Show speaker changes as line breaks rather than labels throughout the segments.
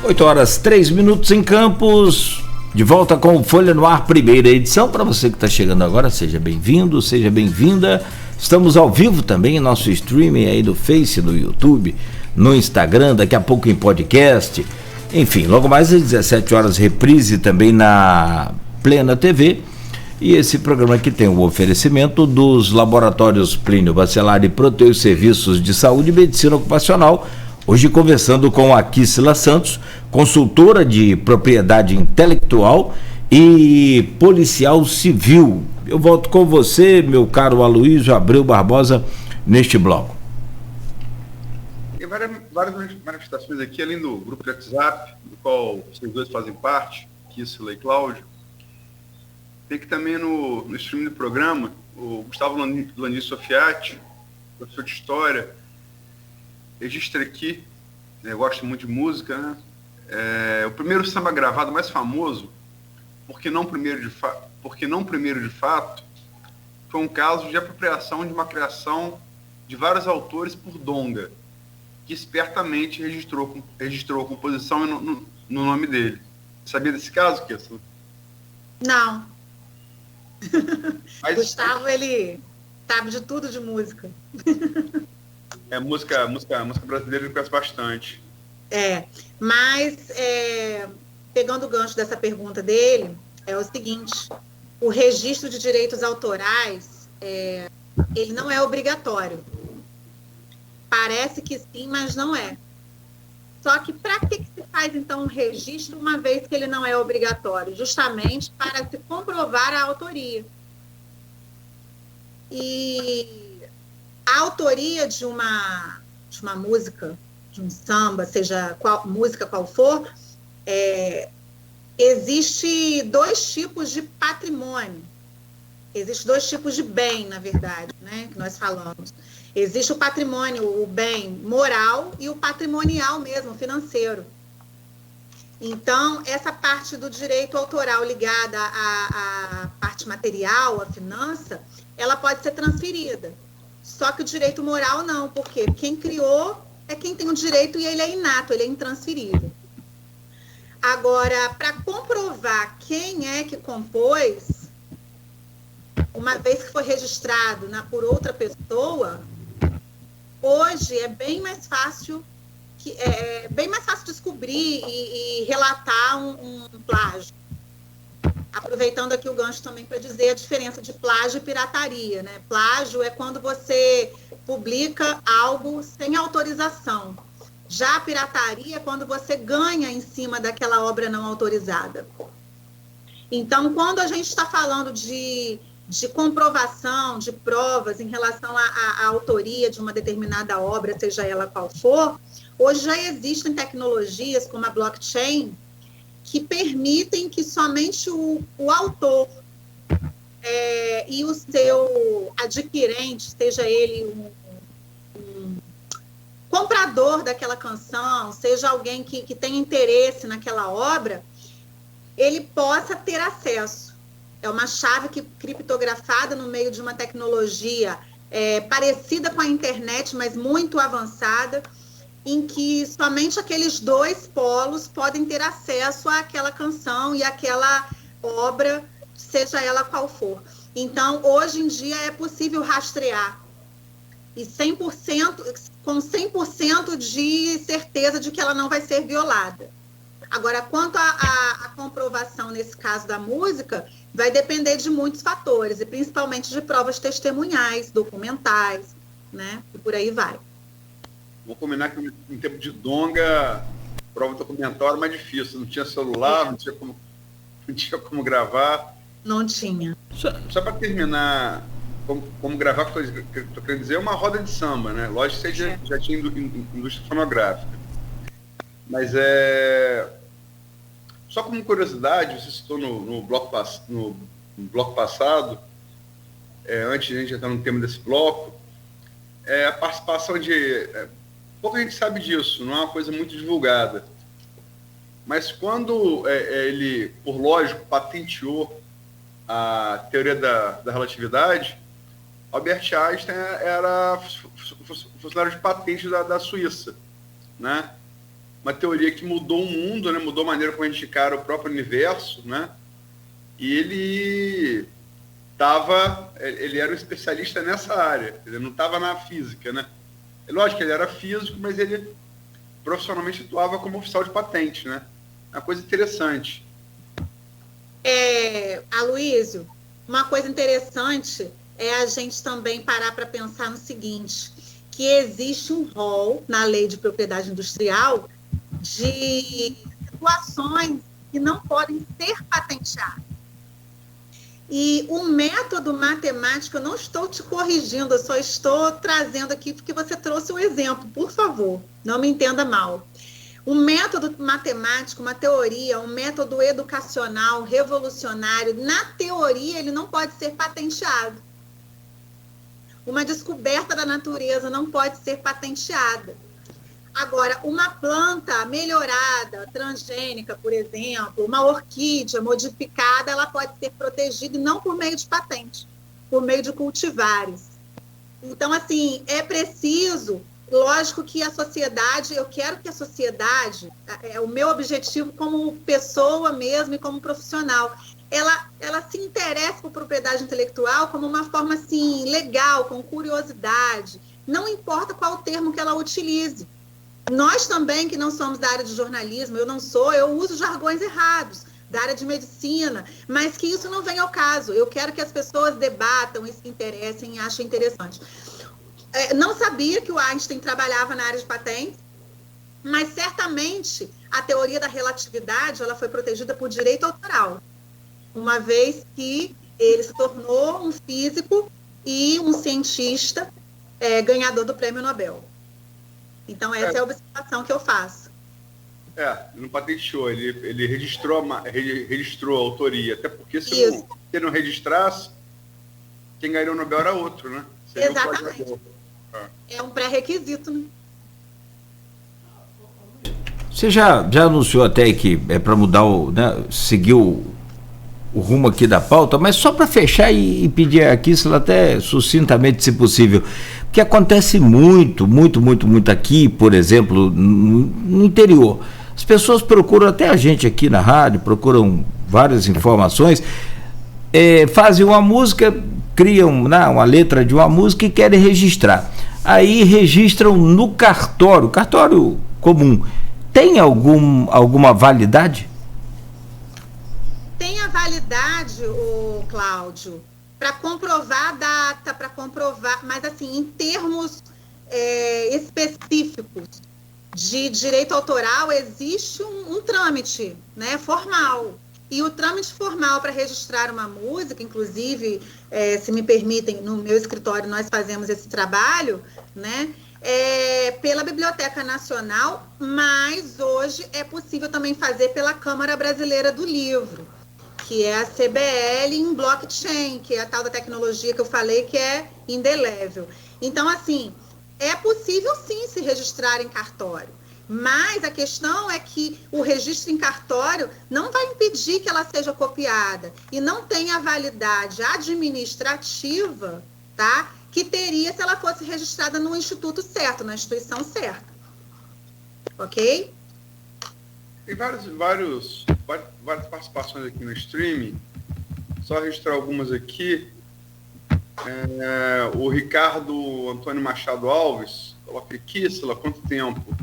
8h03 em Campos, de volta com Folha no Ar, primeira edição. Para você que está chegando agora, seja bem-vindo, seja bem-vinda. Estamos ao vivo também em nosso streaming aí do Face, no YouTube, no Instagram, daqui a pouco em podcast. Enfim, logo mais às 17 horas, reprise também na Plena TV. E esse programa aqui tem o oferecimento dos laboratórios Plínio Bacelar e Proteus Serviços de Saúde e Medicina Ocupacional. Hoje conversando com a Kissila Santos, consultora de propriedade intelectual e policial civil. Eu volto com você, meu caro Aloysio Abreu Barbosa, neste bloco.
Tem várias manifestações aqui, além do grupo de WhatsApp, do qual vocês dois fazem parte, Kissila e Cláudio. Tem que também no stream do programa, o Gustavo Lani Sofiati, professor de História, registra aqui, eu gosto muito de música, né? O primeiro samba gravado mais famoso, porque não primeiro de fato, foi um caso de apropriação de uma criação de vários autores por Donga, que espertamente registrou a composição no nome dele. Sabia desse caso, Kessler?
Não. Mas, Gustavo, ele sabe de tudo de música.
Música brasileira ele conhece bastante.
Mas pegando o gancho dessa pergunta dele, é o seguinte: o registro de direitos autorais, ele não é obrigatório. Parece que sim, mas não é. Só que para que se faz, então, um registro, uma vez que ele não é obrigatório? Justamente para se comprovar a autoria. E a autoria de uma música, de um samba, seja música qual for, existe dois tipos de patrimônio. Existem dois tipos de bem, na verdade, né, que nós falamos. Existe o patrimônio, o bem moral e o patrimonial mesmo, financeiro. Então, essa parte do direito autoral ligada à parte material, à finança, ela pode ser transferida. Só que o direito moral não, porque quem criou é quem tem o direito e ele é inato, ele é intransferível. Agora, para comprovar quem é que compôs, uma vez que foi registrado por outra pessoa, hoje é bem mais fácil descobrir e relatar um plágio. Aproveitando aqui o gancho também para dizer a diferença de plágio e pirataria, né? Plágio é quando você publica algo sem autorização. Já a pirataria é quando você ganha em cima daquela obra não autorizada. Então, quando a gente está falando de comprovação, de provas em relação à autoria de uma determinada obra, seja ela qual for, hoje já existem tecnologias como a blockchain que permitem que somente o autor e o seu adquirente, seja ele um comprador daquela canção, seja alguém que tem interesse naquela obra, ele possa ter acesso. É uma chave criptografada no meio de uma tecnologia parecida com a internet, mas muito avançada, em que somente aqueles dois polos podem ter acesso àquela canção e àquela obra, seja ela qual for. Então, hoje em dia é possível rastrear e com 100% de certeza de que ela não vai ser violada. Agora, quanto à comprovação, nesse caso da música, vai depender de muitos fatores, e principalmente de provas testemunhais, documentais, né? E por aí vai.
Vou combinar que em tempo de Donga, prova documental era mais difícil. Não tinha celular, não tinha como gravar.
Não tinha.
Só para terminar, como gravar, que eu estou querendo dizer, é uma roda de samba, né? Lógico que você já tinha indústria fonográfica. Mas só como curiosidade, você citou no bloco passado, antes de a gente entrar no tema desse bloco, a participação de... pouca gente sabe disso, não é uma coisa muito divulgada. Mas quando ele, por lógico, patenteou a teoria da relatividade, Albert Einstein era funcionário de patente da Suíça, né? uma teoria que mudou o mundo, né? Mudou a maneira como a gente encara o próprio universo, né? E ele era um especialista nessa área, ele não estava na física, né? É lógico que ele era físico, mas ele profissionalmente atuava como oficial de patente, né? Uma coisa interessante.
Aloysio, uma coisa interessante é a gente também parar para pensar no seguinte, que existe um rol na lei de propriedade industrial de situações que não podem ser patenteadas. E o método matemático, eu não estou te corrigindo, eu só estou trazendo aqui porque você trouxe um exemplo, por favor, não me entenda mal. O método matemático, uma teoria, um método educacional, revolucionário, na teoria ele não pode ser patenteado. Uma descoberta da natureza não pode ser patenteada. Agora, uma planta melhorada, transgênica, por exemplo, uma orquídea modificada, ela pode ser protegida e não por meio de patente, por meio de cultivares. Então, assim, é preciso, lógico que a sociedade, eu quero que a sociedade, o meu objetivo como pessoa mesmo e como profissional, ela se interessa por propriedade intelectual como uma forma, assim, legal, com curiosidade, não importa qual o termo que ela utilize. Nós também, que não somos da área de jornalismo, eu uso jargões errados, da área de medicina, mas que isso não venha ao caso. Eu quero que as pessoas debatam e se interessem e achem interessante. Não sabia que o Einstein trabalhava na área de patentes, mas certamente a teoria da relatividade ela foi protegida por direito autoral, uma vez que ele se tornou um físico e um cientista ganhador do Prêmio Nobel. Então, essa é a observação que eu faço.
Ele não patenteou, ele registrou a autoria, até porque se ele não registrasse, quem ganhou o Nobel era outro, né? Seria
exatamente. É um pré-requisito, né?
Você já anunciou até que é para mudar seguir o rumo aqui da pauta, mas só para fechar e pedir aqui, se até sucintamente, se possível, porque acontece muito aqui, por exemplo, no interior. As pessoas procuram, até a gente aqui na rádio, procuram várias informações, fazem uma música, criam uma letra de uma música e querem registrar. Aí registram no cartório comum. Tem alguma validade?
Tem a validade, Cláudio, para comprovar a data, para comprovar, mas assim, em termos específicos de direito autoral, existe um trâmite, né, formal. E o trâmite formal para registrar uma música, inclusive, se me permitem, no meu escritório nós fazemos esse trabalho, né, pela Biblioteca Nacional, mas hoje é possível também fazer pela Câmara Brasileira do Livro, que é a CBL em blockchain, que é a tal da tecnologia que eu falei que é indelével. Então, assim, é possível sim se registrar em cartório, mas a questão é que o registro em cartório não vai impedir que ela seja copiada e não tem a validade administrativa, tá? Que teria se ela fosse registrada no instituto certo, na instituição certa. Ok?
Tem várias participações aqui no streaming, só registrar algumas aqui. O Ricardo Antônio Machado Alves coloca aqui, sei lá, quanto tempo?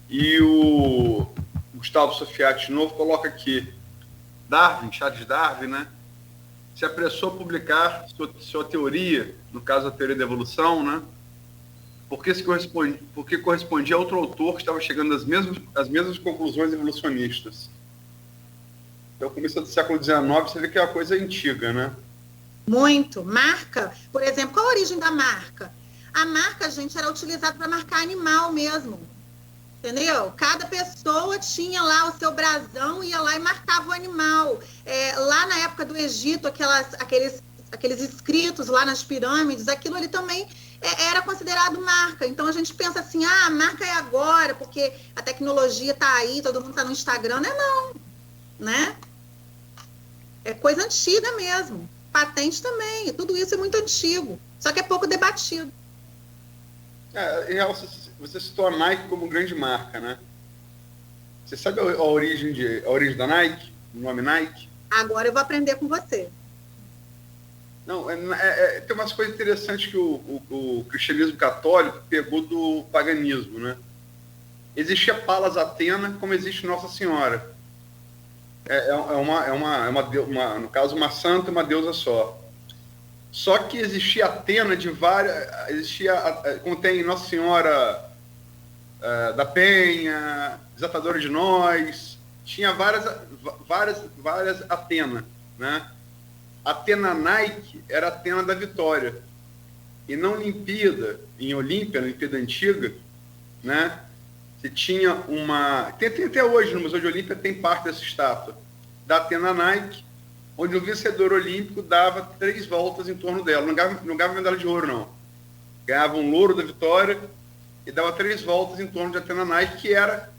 E o Gustavo Sofiati de novo coloca aqui, Charles Darwin, né? Se apressou a publicar sua teoria, no caso a teoria da evolução, né? Porque correspondia a outro autor que estava chegando às mesmas conclusões evolucionistas. Então, começo do século XIX, você vê que é uma coisa antiga, né?
Muito. Marca, por exemplo, qual a origem da marca? A marca, gente, era utilizada para marcar animal mesmo. Entendeu? Cada pessoa tinha lá o seu brasão, ia lá e marcava o animal. Lá na época do Egito, aqueles escritos lá nas pirâmides, aquilo ali também era considerado marca. Então a gente pensa assim, a marca é agora, porque a tecnologia está aí, todo mundo está no Instagram. Não, né? É coisa antiga mesmo. Patente também, tudo isso é muito antigo, só que é pouco debatido.
Em real, você citou a Nike como grande marca, né? Você sabe a origem da Nike? O nome Nike?
Agora eu vou aprender com você.
Não, tem umas coisas interessantes que o cristianismo católico pegou do paganismo, né? Existia Palas Atena, como existe Nossa Senhora. No caso, uma santa e uma deusa só. Só que existia Atena de várias... como tem Nossa Senhora da Penha, Desatadora de Nós, tinha várias Atena, né? Atena Nike era Atena da Vitória. E na Olimpíada, em Olímpia, na Olimpíada Antiga, né? Você tinha uma... Tem até hoje no Museu de Olímpia, tem parte dessa estátua da Atena Nike, onde o vencedor olímpico dava 3 voltas em torno dela. Não ganhava medalha de ouro, não. Ganhava um louro da vitória e dava 3 voltas em torno de Atena Nike, que era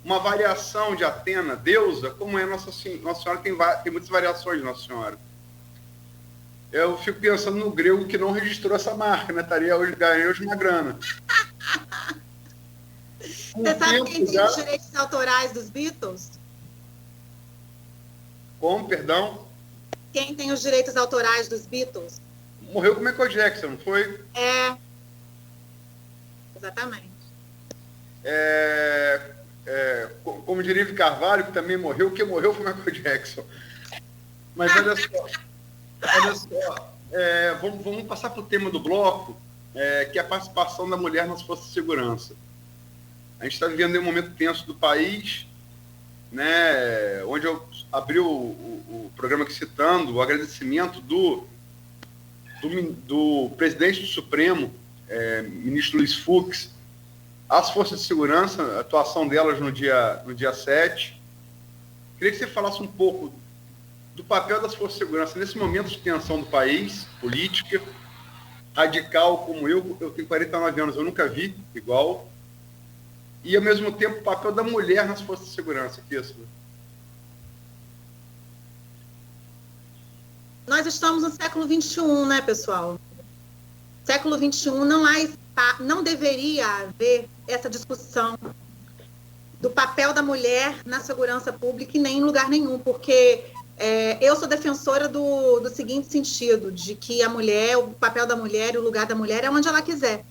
uma variação de Atena, deusa, como é Nossa Senhora, tem muitas variações de Nossa Senhora. Eu fico pensando no grego que não registrou essa marca, né? Ganhou hoje uma grana.
Você sabe quem tem os direitos autorais dos Beatles?
Como, perdão?
Quem tem os direitos autorais dos Beatles?
Morreu com o Michael Jackson, não foi?
Exatamente.
Como diria Ivo Carvalho, que também morreu, quem morreu foi o Michael Jackson. Mas olha só, vamos passar para o tema do bloco, que é a participação da mulher nas forças de segurança. A gente está vivendo um momento tenso do país, né, onde eu abri o programa aqui citando o agradecimento do presidente do Supremo, ministro Luiz Fux, às forças de segurança, a atuação delas no dia 7. Queria que você falasse um pouco do papel das forças de segurança nesse momento de tensão do país, política, radical como eu tenho 49 anos, eu nunca vi igual, e ao mesmo tempo o papel da mulher nas forças de segurança.
Nós estamos no século XXI, né, pessoal? Século XXI não deveria haver essa discussão do papel da mulher na segurança pública e nem em lugar nenhum, porque eu sou defensora do seguinte sentido, de que o papel da mulher e o lugar da mulher é onde ela quiser.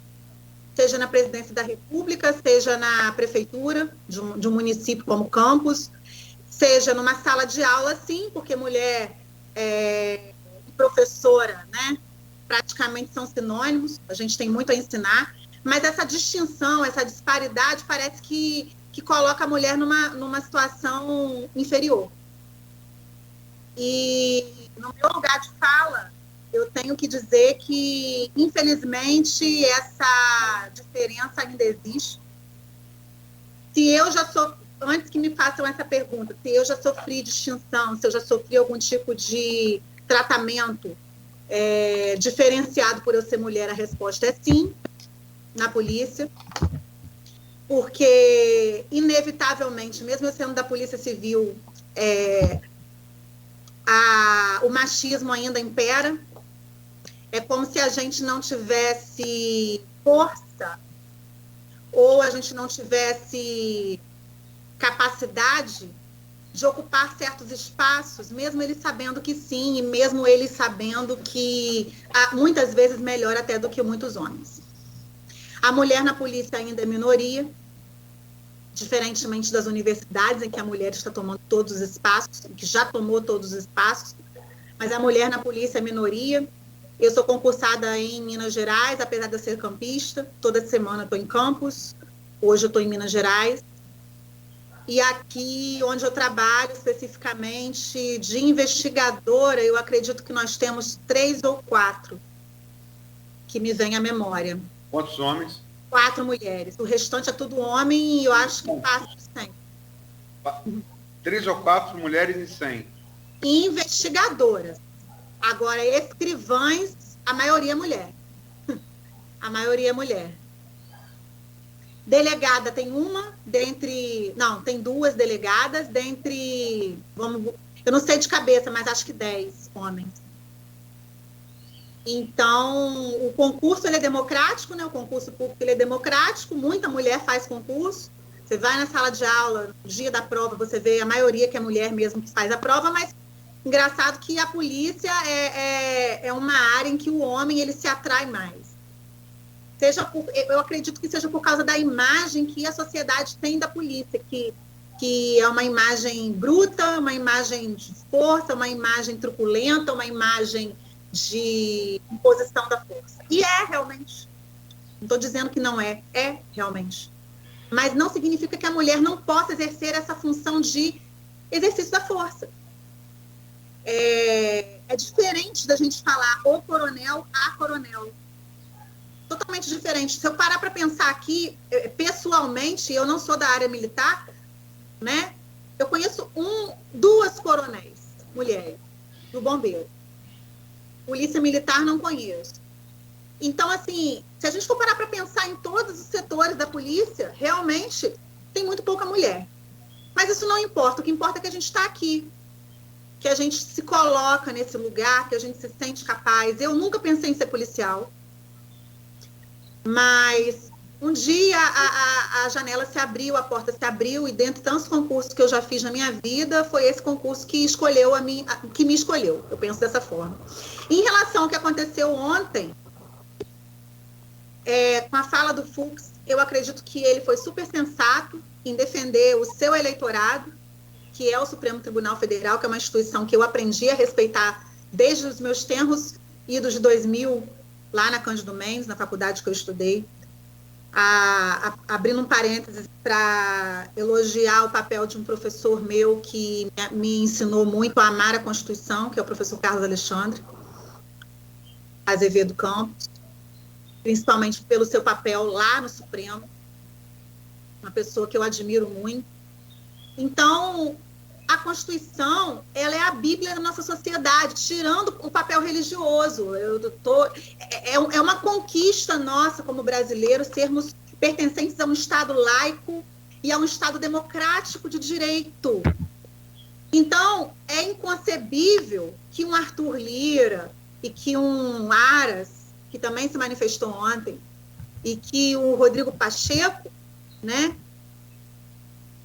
Seja na presidência da República, seja na prefeitura de um município como Campos, seja numa sala de aula, sim, porque mulher e professora, né, praticamente são sinônimos, a gente tem muito a ensinar, mas essa distinção, essa disparidade parece que coloca a mulher numa situação inferior. E no meu lugar de fala, eu tenho que dizer que, infelizmente, essa diferença ainda existe. Antes que me façam essa pergunta, se eu já sofri distinção, se eu já sofri algum tipo de tratamento diferenciado por eu ser mulher, a resposta é sim, na polícia. Porque, inevitavelmente, mesmo eu sendo da Polícia Civil, o machismo ainda impera. É como se a gente não tivesse força ou a gente não tivesse capacidade de ocupar certos espaços, mesmo eles sabendo que sim, e mesmo eles sabendo que muitas vezes melhor até do que muitos homens. A mulher na polícia ainda é minoria, diferentemente das universidades, em que a mulher está tomando todos os espaços, que já tomou todos os espaços, mas a mulher na polícia é minoria. Eu sou concursada em Minas Gerais, apesar de eu ser campista. Toda semana estou em Campos, hoje eu estou em Minas Gerais. E aqui, onde eu trabalho especificamente de investigadora, eu acredito que nós temos 3 ou 4 que me vem à memória.
Quantos homens?
4 mulheres. O restante é tudo homem e eu acho que passa de 100.
3 ou 4 mulheres em 100.
Investigadoras. Agora, escrivães, a maioria é mulher. A maioria é mulher. Delegada tem tem 2 delegadas, eu não sei de cabeça, mas acho que 10 homens. Então, o concurso ele é democrático, né? O concurso público ele é democrático, muita mulher faz concurso. Você vai na sala de aula, no dia da prova, você vê a maioria que é mulher mesmo que faz a prova, mas engraçado que a polícia é uma área em que o homem ele se atrai mais. Eu acredito que seja por causa da imagem que a sociedade tem da polícia, que é uma imagem bruta, uma imagem de força, uma imagem truculenta, uma imagem de imposição da força. E é realmente. Não estou dizendo que não é realmente. Mas não significa que a mulher não possa exercer essa função de exercício da força. É diferente da gente falar o coronel a coronel. Totalmente diferente. Se eu parar para pensar aqui, pessoalmente, eu não sou da área militar, né? Eu conheço 2 coronéis, mulheres, do bombeiro. Polícia militar não conheço. Então, assim, se a gente for parar para pensar em todos os setores da polícia, realmente tem muito pouca mulher. Mas isso não importa. O que importa é que a gente está aqui, que a gente se coloca nesse lugar, que a gente se sente capaz. Eu nunca pensei em ser policial, mas um dia a janela se abriu, a porta se abriu, e dentre tantos concursos que eu já fiz na minha vida, foi esse concurso que escolheu que me escolheu. Eu penso dessa forma. Em relação ao que aconteceu ontem, com a fala do Fux, eu acredito que ele foi super sensato em defender o seu eleitorado, que é o Supremo Tribunal Federal, que é uma instituição que eu aprendi a respeitar desde os meus tenros idos de 2000, lá na Cândido Mendes, na faculdade que eu estudei. Abrindo um parênteses para elogiar o papel de um professor meu que me ensinou muito a amar a Constituição, que é o professor Carlos Alexandre Azevedo Campos, principalmente pelo seu papel lá no Supremo, uma pessoa que eu admiro muito. Então, a Constituição, ela é a Bíblia da nossa sociedade, tirando o papel religioso. É uma conquista nossa como brasileiros sermos pertencentes a um Estado laico e a um Estado democrático de direito. Então, é inconcebível que um Arthur Lira e que um Aras, que também se manifestou ontem, e que o Rodrigo Pacheco, né,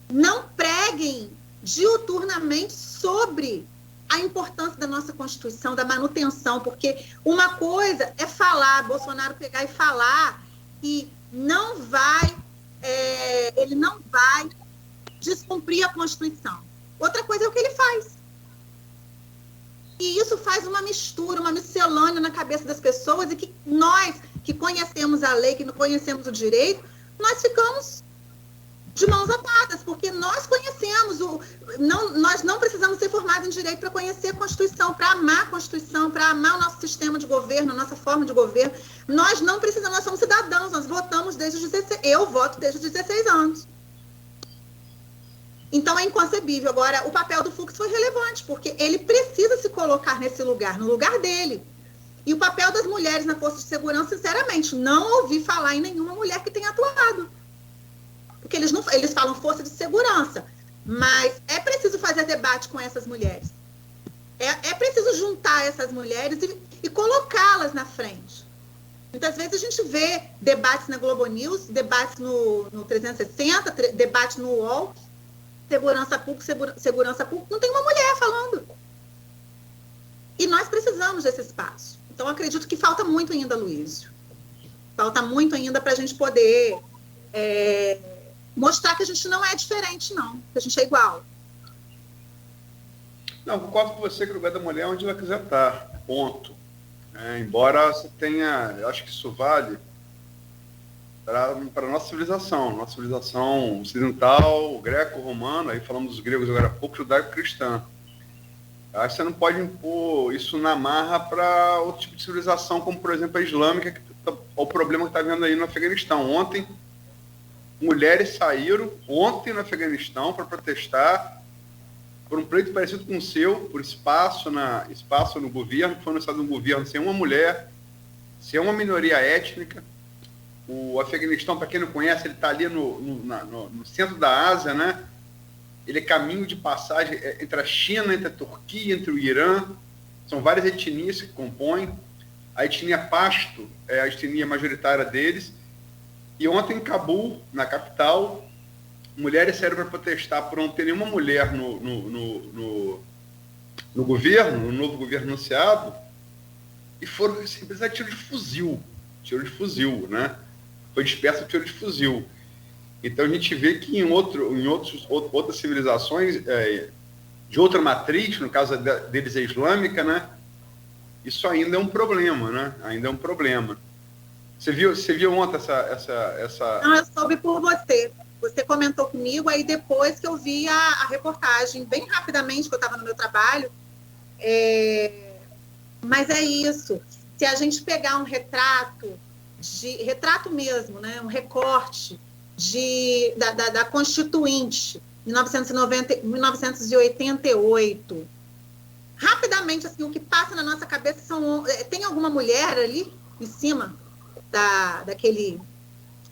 não preguem diuturnamente sobre a importância da nossa Constituição, da manutenção, porque uma coisa é falar, Bolsonaro pegar e falar que ele não vai descumprir a Constituição. Outra coisa é o que ele faz. E isso faz uma mistura, uma miscelânea na cabeça das pessoas, e que nós, que conhecemos a lei, que não conhecemos o direito, nós ficamos de mãos atadas, porque nós conhecemos, nós não precisamos ser formados em direito para conhecer a Constituição, para amar a Constituição, para amar o nosso sistema de governo, a nossa forma de governo. Nós não precisamos, nós somos cidadãos, nós votamos desde os 16, eu voto desde os 16 anos. Então é inconcebível. Agora, o papel do Fux foi relevante, porque ele precisa se colocar nesse lugar, no lugar dele. E o papel das mulheres na Força de Segurança, sinceramente, não ouvi falar em nenhuma mulher que tenha atuado. Porque eles falam Força de Segurança, mas é preciso fazer debate com essas mulheres. É preciso juntar essas mulheres e colocá-las na frente. Muitas vezes a gente vê debates na Globo News, debates no 360, debate no UOL, segurança pública, não tem uma mulher falando. E nós precisamos desse espaço. Então, acredito que falta muito ainda, Luísio. Falta muito ainda para a gente poder mostrar que a gente não é diferente, não. Que a gente é igual.
Não, concordo com você que o lugar da mulher é onde ela quiser estar. Ponto. Embora você tenha... Eu acho que isso vale para a nossa civilização ocidental, greco-romana, aí falamos dos gregos agora há pouco, judaico-cristã. Aí você não pode impor isso na marra para outro tipo de civilização, como, por exemplo, a islâmica, que o problema que está vendo aí no Afeganistão. Ontem, mulheres saíram, ontem no Afeganistão, para protestar por um pleito parecido com o seu, por espaço no governo, que foi anunciado no governo, sem uma mulher, sem uma minoria étnica. O Afeganistão, para quem não conhece, ele está ali no centro da Ásia, né? Ele é caminho de passagem entre a China, entre a Turquia, entre o Irã. São várias etnias que compõem. a etnia Pasto é a etnia majoritária deles. E ontem em Cabul, na capital, mulheres saíram para protestar por não ter nenhuma mulher no governo, no novo governo anunciado, e foram simplesmente tiro de fuzil, né? Foi disperso tiro de fuzil. Então a gente vê que em outras civilizações de outra matriz, no caso deles é islâmica, né? Isso ainda é um problema, né? Ainda é um problema. Você viu ontem essa...
Não, eu soube por você. Você comentou comigo, aí depois que eu vi a reportagem, bem rapidamente, que eu estava no meu trabalho. Mas é isso. Se a gente pegar um retrato mesmo, né? Um recorte da Constituinte, 1988, rapidamente, assim, o que passa na nossa cabeça tem alguma mulher ali em cima daquele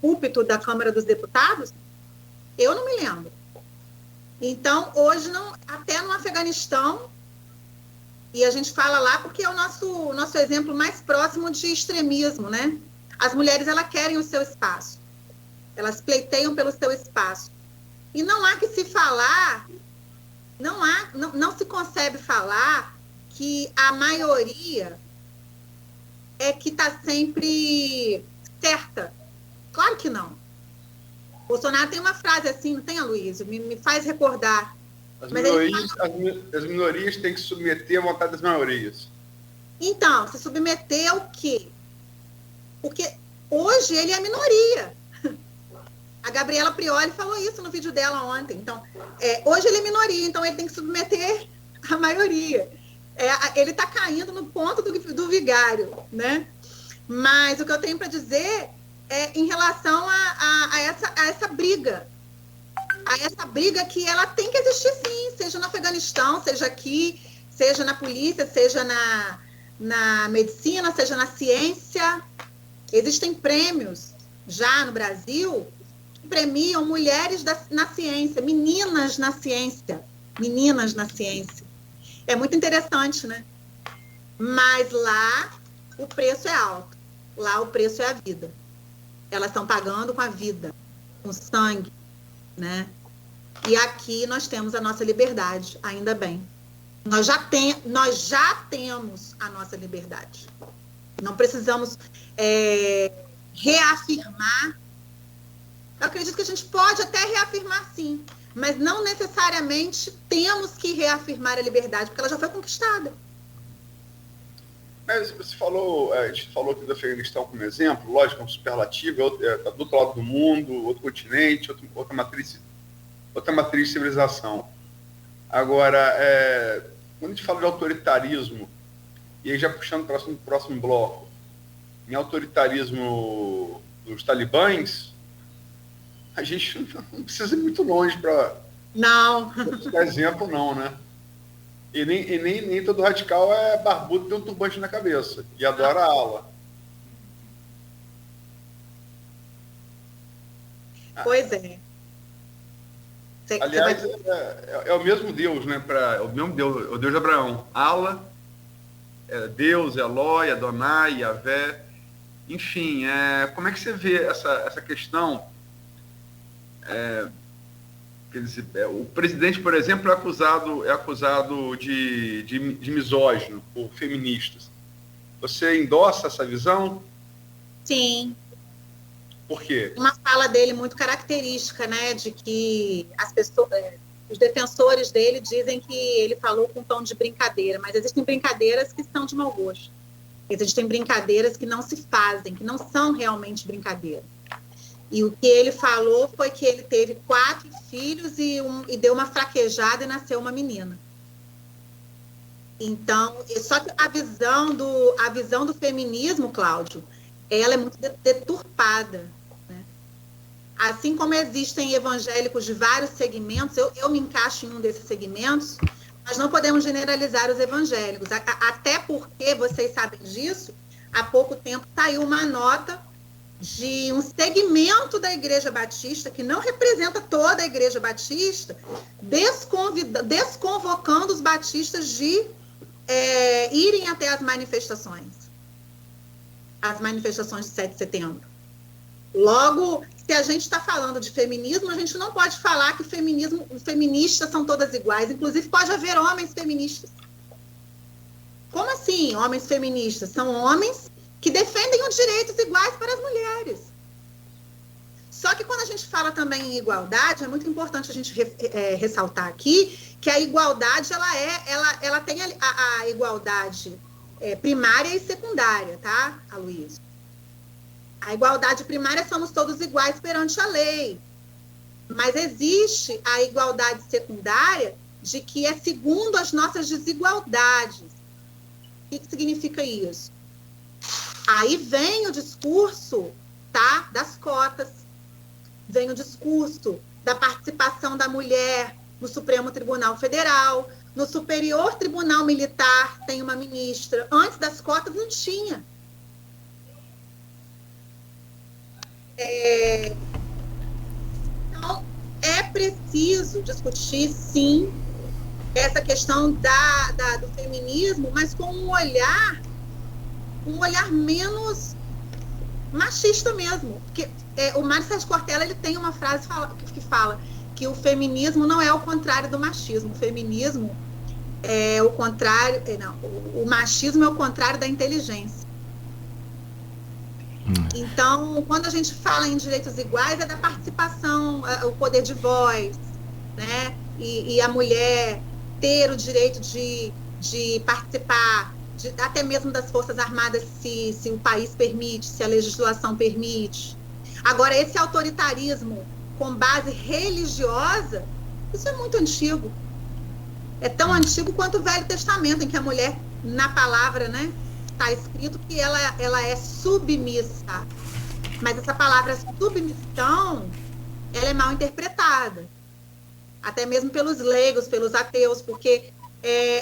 púlpito da Câmara dos Deputados? Eu não me lembro. Então, hoje, até no Afeganistão, e a gente fala lá porque é o nosso exemplo mais próximo de extremismo, né? As mulheres, elas querem o seu espaço. Elas pleiteiam pelo seu espaço. E não há que se falar, não se concebe falar que a maioria é que está sempre certa. Claro que não. Bolsonaro tem uma frase assim, não tem, Aloysio? Me faz recordar.
As minorias têm que se submeter à vontade das maiorias.
Então, se submeter ao quê? Porque hoje ele é a minoria. A Gabriela Prioli falou isso no vídeo dela ontem. Então, hoje ele é minoria, então ele tem que submeter à maioria. Ele está caindo no ponto do vigário, né? Mas o que eu tenho para dizer é em relação a essa briga. A essa briga que ela tem que existir, sim, seja no Afeganistão, seja aqui, seja na polícia, seja na medicina, seja na ciência. Existem prêmios já no Brasil que premiam mulheres na ciência, meninas na ciência. É muito interessante, né? Mas lá o preço é alto. Lá o preço é a vida. Elas estão pagando com a vida, com sangue, né? E aqui nós temos a nossa liberdade, ainda bem. Nós já temos a nossa liberdade. Não precisamos reafirmar. Eu acredito que a gente pode até reafirmar, sim, mas não necessariamente temos que reafirmar a liberdade, porque ela já foi conquistada.
Mas você falou, a gente falou aqui do Afeganistão como exemplo, lógico, é um superlativo, está do outro lado do mundo, outro continente, outra matriz de civilização. Agora, quando a gente fala de autoritarismo, e aí já puxando para o próximo bloco, em autoritarismo dos talibãs, a gente não precisa ir muito longe para dar exemplo, não, né? E nem todo radical é barbudo e tem um turbante na cabeça e adora a ala.
Pois é.
Aliás, é o mesmo Deus, né? O mesmo Deus, o Deus de Abraão. Allah é Deus, Eloi, Adonai, Yahvé. Enfim, como é que você vê essa questão? Quer dizer, o presidente, por exemplo, é acusado de misógino por feministas. Você endossa essa visão?
Sim.
Por quê?
Uma fala dele muito característica, né, de que as pessoas, os defensores dele dizem que ele falou com tom de brincadeira, mas existem brincadeiras que são de mau gosto. Existem brincadeiras que não se fazem, que não são realmente brincadeiras. E o que ele falou foi que ele teve 4 filhos e deu uma fraquejada e nasceu uma menina. Então, só que a visão do feminismo, Cláudio, ela é muito deturpada, né? Assim como existem evangélicos de vários segmentos, eu me encaixo em um desses segmentos, nós não podemos generalizar os evangélicos, até porque, vocês sabem disso, há pouco tempo saiu uma nota de um segmento da Igreja Batista, que não representa toda a Igreja Batista, desconvocando os batistas de irem até as manifestações. as manifestações de 7 de setembro. Logo, se a gente está falando de feminismo, a gente não pode falar que feministas são todas iguais. Inclusive, pode haver homens feministas. Como assim, homens feministas? São homens que defendem os direitos iguais para as mulheres. Só que quando a gente fala também em igualdade, é muito importante a gente ressaltar aqui que a igualdade, ela tem a igualdade primária e secundária, tá, Aloysio? A igualdade primária, somos todos iguais perante a lei. Mas existe a igualdade secundária de que é segundo as nossas desigualdades. O que significa isso? Aí vem o discurso, tá, das cotas, vem o discurso da participação da mulher no Supremo Tribunal Federal, no Superior Tribunal Militar tem uma ministra. Antes das cotas não tinha. Então, é preciso discutir, sim, essa questão do feminismo, mas com um olhar menos machista mesmo. Porque o Mário Sérgio Cortella, ele tem uma frase que fala que o feminismo não é o contrário do machismo. O feminismo é o contrário... o machismo é o contrário da inteligência. Então, quando a gente fala em direitos iguais, é da participação, o poder de voz, né? E a mulher ter o direito de participar, até mesmo das Forças Armadas, se o país permite, se a legislação permite. Agora, esse autoritarismo com base religiosa, isso é muito antigo. É tão antigo quanto o Velho Testamento, em que a mulher, na palavra, né, está escrito que ela é submissa. Mas essa palavra submissão, ela é mal interpretada. Até mesmo pelos leigos, pelos ateus, porque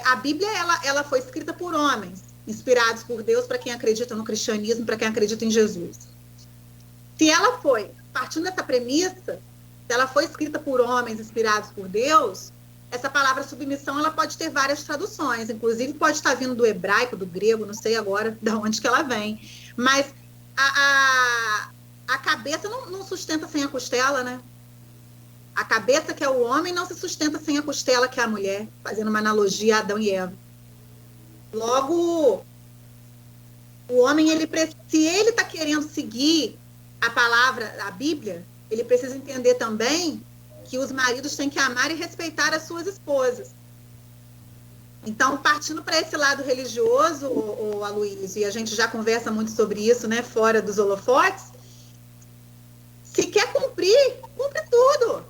a Bíblia ela foi escrita por homens, inspirados por Deus, para quem acredita no cristianismo, para quem acredita em Jesus. Se ela foi, partindo dessa premissa, se ela foi escrita por homens inspirados por Deus, essa palavra submissão ela pode ter várias traduções, inclusive pode estar vindo do hebraico, do grego, não sei agora de onde que ela vem. Mas a cabeça não sustenta sem a costela, né? A cabeça, que é o homem, não se sustenta sem a costela, que é a mulher, fazendo uma analogia a Adão e Eva. Logo, o homem, se ele está querendo seguir a palavra, a Bíblia, ele precisa entender também que os maridos têm que amar e respeitar as suas esposas. Então, partindo para esse lado religioso, Aloysio, e a gente já conversa muito sobre isso, né, fora dos holofotes, se quer cumpre tudo.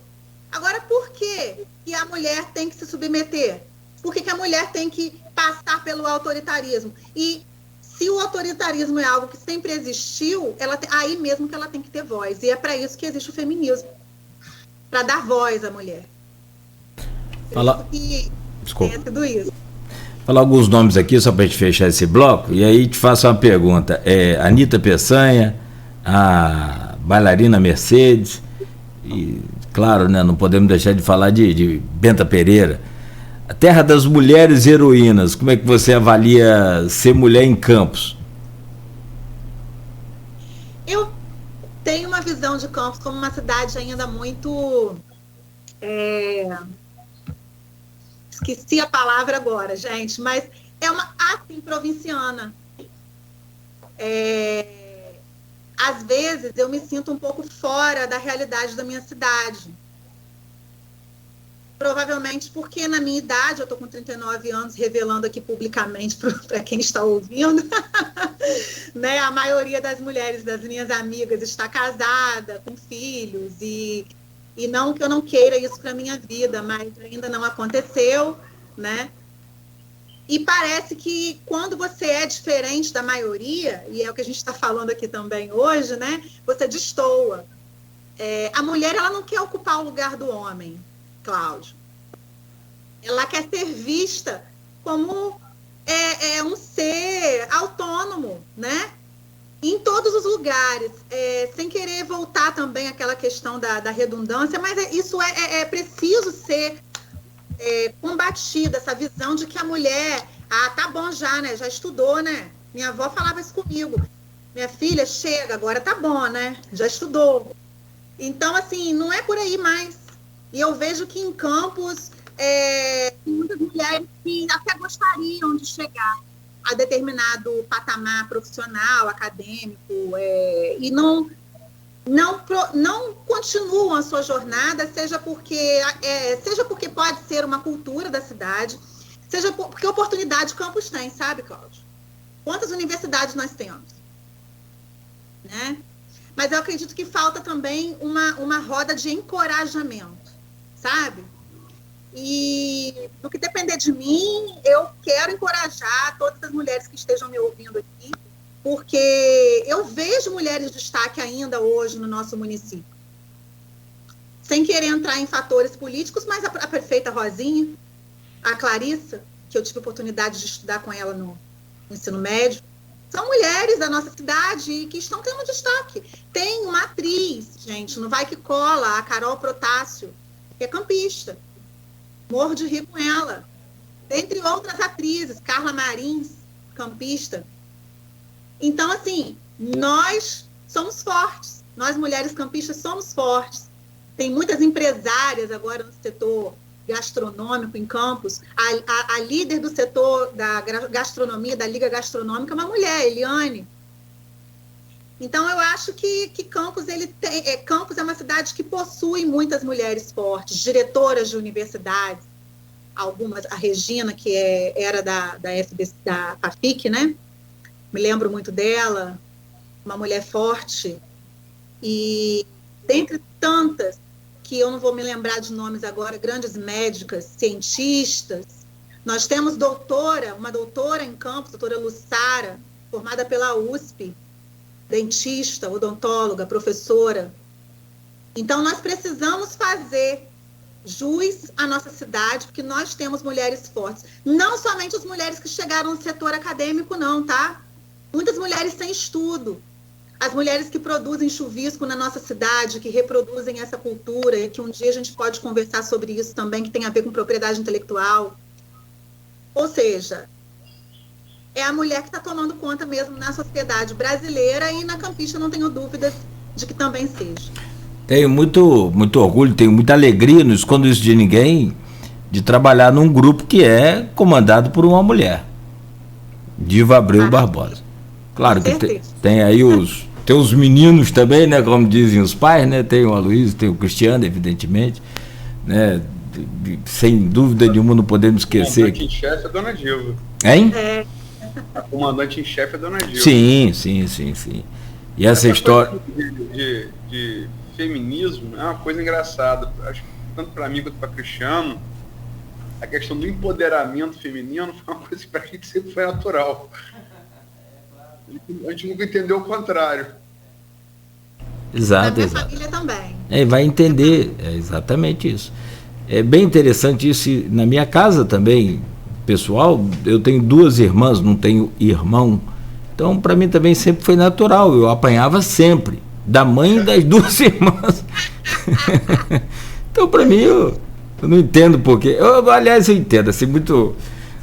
Agora, por que a mulher tem que se submeter? Por que a mulher tem que passar pelo autoritarismo? E se o autoritarismo é algo que sempre existiu, aí mesmo que ela tem que ter voz. E é para isso que existe o feminismo. Para dar voz à mulher.
Desculpa.
Tudo isso.
Falar alguns nomes aqui, só para a gente fechar esse bloco, e aí te faço uma pergunta. Anitta Peçanha, a bailarina Mercedes, e, claro, né, não podemos deixar de falar de Benta Pereira. A terra das mulheres heroínas, como é que você avalia ser mulher em Campos?
Eu tenho uma visão de Campos como uma cidade ainda muito... Esqueci a palavra agora, gente, mas é uma assim provinciana. Às vezes eu me sinto um pouco fora da realidade da minha cidade. Provavelmente porque na minha idade, eu estou com 39 anos, revelando aqui publicamente para quem está ouvindo, né, a maioria das mulheres, das minhas amigas, está casada, com filhos, e não que eu não queira isso para a minha vida, mas ainda não aconteceu, né? E parece que quando você é diferente da maioria, e é o que a gente está falando aqui também hoje, né, você destoa. A mulher, ela não quer ocupar o lugar do homem, Cláudio. Ela quer ser vista como um ser autônomo, né? Em todos os lugares, sem querer voltar também àquela questão da redundância, mas isso é preciso ser combatida, essa visão de que a mulher, tá bom já, né? Já estudou, né? Minha avó falava isso comigo. minha filha, chega, agora tá bom, né? Já estudou. Então, assim, não é por aí mais. E eu vejo que em Campos, tem muitas mulheres que até gostariam de chegar a determinado patamar profissional, acadêmico, e não continuam a sua jornada, seja porque pode ser uma cultura da cidade, seja porque oportunidade Campos tem, sabe, Cláudio? Quantas universidades nós temos? Né? Mas eu acredito que falta também uma roda de encorajamento, sabe? E no que depender de mim, eu quero encorajar todas as mulheres que estejam me ouvindo aqui, porque eu vejo mulheres de destaque ainda hoje no nosso município. Sem querer entrar em fatores políticos, mas a prefeita Rosinha, a Clarissa, que eu tive a oportunidade de estudar com ela no ensino médio, são mulheres da nossa cidade que estão tendo destaque. Tem uma atriz, gente, no Vai Que Cola, a Carol Protásio, que é campista. Morro de rir com ela. Entre outras atrizes, Carla Marins, campista. Então, assim, nós somos fortes. Nós, mulheres campistas, somos fortes. Tem muitas empresárias agora no setor gastronômico em Campos. A líder do setor da gastronomia, da Liga Gastronômica, é uma mulher, Eliane. Então, eu acho que Campos, Campos é uma cidade que possui muitas mulheres fortes, diretoras de universidades, algumas, a Regina, que era da FAFIC, né? Me lembro muito dela, uma mulher forte. E, dentre tantas, que eu não vou me lembrar de nomes agora, grandes médicas, cientistas, nós temos uma doutora em Campos, doutora Lussara, formada pela USP, dentista, odontóloga, professora. Então, nós precisamos fazer jus à nossa cidade, porque nós temos mulheres fortes. Não somente as mulheres que chegaram no setor acadêmico, não, tá? Muitas mulheres sem estudo. As mulheres que produzem chuvisco na nossa cidade, que reproduzem essa cultura, e que um dia a gente pode conversar sobre isso também, que tem a ver com propriedade intelectual. Ou seja, é a mulher que está tomando conta mesmo na sociedade brasileira, e na campista não tenho dúvidas de que também seja.
Tenho muito orgulho, tenho muita alegria, não escondo isso de ninguém, de trabalhar num grupo que é comandado por uma mulher, Diva Abreu Barbosa. Claro que tem aí tem os meninos também, né, como dizem os pais, né, tem o Aloysio, tem o Cristiano, evidentemente, né, sem dúvida nenhuma não podemos esquecer.
A comandante em chefe é a Dona Diva.
Hein?
A comandante em chefe é a Dona Diva.
Sim. E essa história
de feminismo é uma coisa engraçada. Acho que tanto para mim quanto para Cristiano, a questão do empoderamento feminino foi uma coisa que para a gente sempre foi natural. A gente nunca entendeu o contrário.
Exato.
Na minha família também.
Vai entender, é exatamente isso. É bem interessante isso. Na minha casa também, pessoal, eu tenho 2 irmãs, não tenho irmão. Então, para mim também sempre foi natural. Eu apanhava sempre, da mãe e das 2 irmãs. Então, para mim, eu não entendo porquê. Aliás, eu entendo, assim, muito,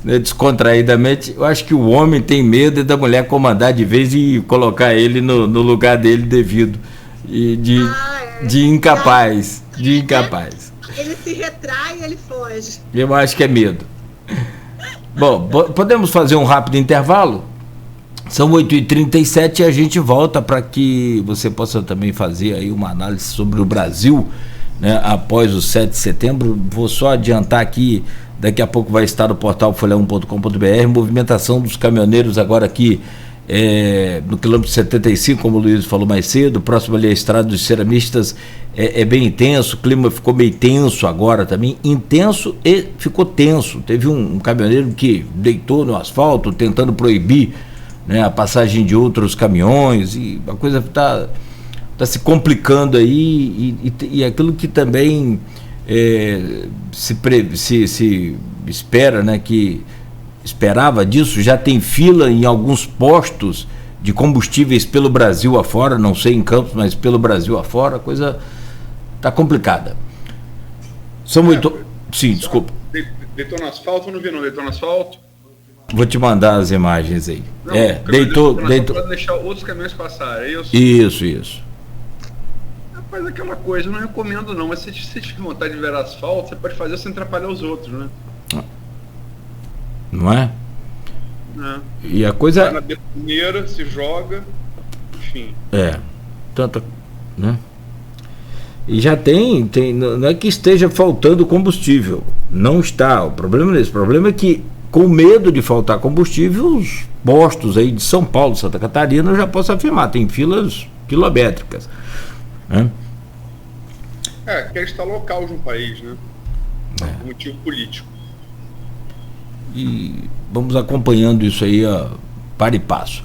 né, descontraídamente. Eu acho que o homem tem medo da mulher comandar de vez e colocar ele no lugar dele devido. E de incapaz.
Ele se retrai e ele foge.
Eu acho que é medo. Bom, podemos fazer um rápido intervalo? São 8h37 e a gente volta para que você possa também fazer aí uma análise sobre o Brasil, né, após o 7 de setembro. Vou só adiantar aqui, daqui a pouco vai estar no portal folha1.com.br, movimentação dos caminhoneiros agora aqui no quilômetro 75, como o Luiz falou mais cedo, próximo ali à estrada dos ceramistas, é bem intenso, o clima ficou meio tenso agora também, intenso e ficou tenso. Teve um caminhoneiro que deitou no asfalto tentando proibir, né, a passagem de outros caminhões, e a coisa está se complicando aí, e aquilo que também se espera, né, que esperava disso, já tem fila em alguns postos de combustíveis pelo Brasil afora, não sei em Campos, mas pelo Brasil afora, a coisa está complicada. São muito... Sim, desculpa.
Deitou no asfalto ou não viu, não? Deitou no asfalto?
Vou te mandar as imagens aí.
Não,
deitou.
Pode deixar outros caminhões passarem, é isso?
Isso.
Rapaz, aquela coisa, eu não recomendo não, mas se você tiver vontade de ver asfalto, você pode fazer sem atrapalhar os outros, né?
Não é?
É.
E a coisa...
Vai na betoneira, se joga, enfim.
Tanto, né? E já tem, não é que esteja faltando combustível, não está. O problema é esse. O problema é que, com medo de faltar combustível, os postos aí de São Paulo, Santa Catarina, eu já posso afirmar, tem filas quilométricas, né?
Que é estar local de um país, né? Por motivo político.
E vamos acompanhando isso aí, para e passo.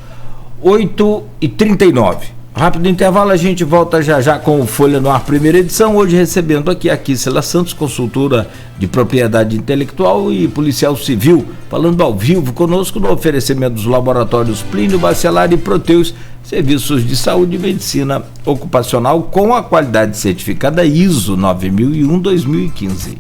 8h39. Rápido intervalo, a gente volta já com o Folha no Ar, primeira edição, hoje recebendo aqui a Kissela Santos, consultora de propriedade intelectual e policial civil, falando ao vivo conosco no oferecimento dos laboratórios Plínio Bacelar e Proteus, serviços de saúde e medicina ocupacional com a qualidade certificada ISO 9001-2015.